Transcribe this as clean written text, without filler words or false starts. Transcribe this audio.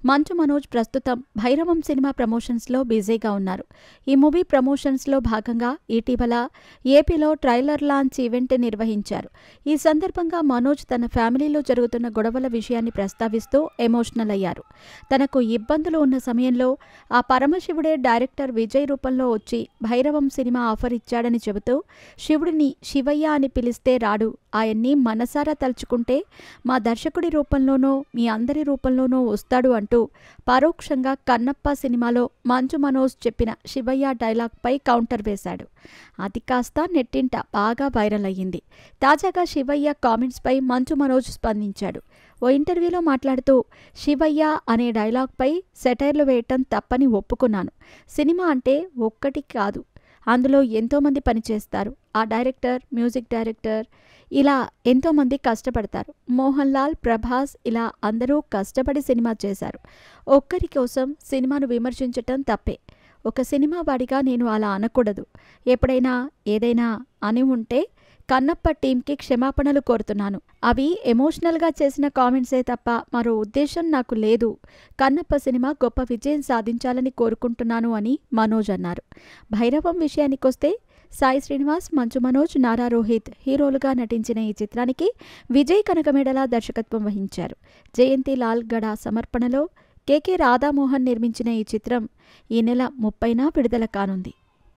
మంచు మనోజ్ ప్రస్తుతం భైరవం సినిమా ప్రమోషన్స్లో బిజీగా ఉన్నారు. ఈ మూవీ ప్రమోషన్స్లో భాగంగా ఇటీవల ఏపీలో ట్రైలర్ లాంచ్ ఈవెంట్ నిర్వహించారు. ఈ సందర్భంగా మనోజ్ తన ఫ్యామిలీలో జరుగుతున్న గొడవల విషయాన్ని ప్రస్తావిస్తూ ఎమోషనల్ అయ్యారు. తనకు ఇబ్బందులు ఉన్న సమయంలో ఆ పరమశివుడే డైరెక్టర్ విజయ్ రూపంలో వచ్చి భైరవం సినిమా ఆఫర్ ఇచ్చాడని చెబుతూ, శివుడిని శివయ్య అని పిలిస్తే రాడు, ఆయన్ని మనసారా తలుచుకుంటే మా దర్శకుడి రూపంలోనో మీ అందరి రూపంలోనో వస్తాడు అంటూ పరోక్షంగా కన్నప్ప సినిమాలో మంచు మనోజ్ చెప్పిన శివయ్య డైలాగ్పై కౌంటర్ వేశాడు. అది కాస్త నెట్టింట బాగా వైరల్ అయ్యింది. తాజాగా శివయ్య కామెంట్స్పై మంచు మనోజ్ స్పందించాడు. ఓ ఇంటర్వ్యూలో మాట్లాడుతూ, శివయ్య అనే డైలాగ్పై సెటైర్లు వేయటం తప్పని ఒప్పుకున్నాను. సినిమా అంటే ఒక్కటి కాదు, అందులో ఎంతోమంది పనిచేస్తారు. ఆ డైరెక్టర్, మ్యూజిక్ డైరెక్టర్ ఇలా ఎంతోమంది కష్టపడతారు. మోహన్ లాల్, ప్రభాస్ ఇలా అందరూ కష్టపడి సినిమా చేశారు. ఒక్కరి కోసం సినిమాను విమర్శించటం తప్పే. ఒక సినిమా వాడిగా నేను అలా అనకూడదు. ఎప్పుడైనా ఏదైనా అని ఉంటే కన్నప్ప టీంకి క్షమాపణలు కోరుతున్నాను. అవి ఎమోషనల్గా చేసిన కామెంట్సే తప్ప మరో ఉద్దేశం నాకు లేదు. కన్నప్ప సినిమా గొప్ప విజయం సాధించాలని కోరుకుంటున్నాను అని మనోజ్ అన్నారు. భైరవం విషయానికొస్తే సాయి శ్రీనివాస్, మంచు మనోజ్, నారా రోహిత్ హీరోలుగా నటించిన ఈ చిత్రానికి విజయ్ కనకమేడల దర్శకత్వం వహించారు. జయంతి లాల్ గడా సమర్పణలో కె రాధామోహన్ నిర్మించిన ఈ చిత్రం ఈ నెల 30న విడుదల కానుంది.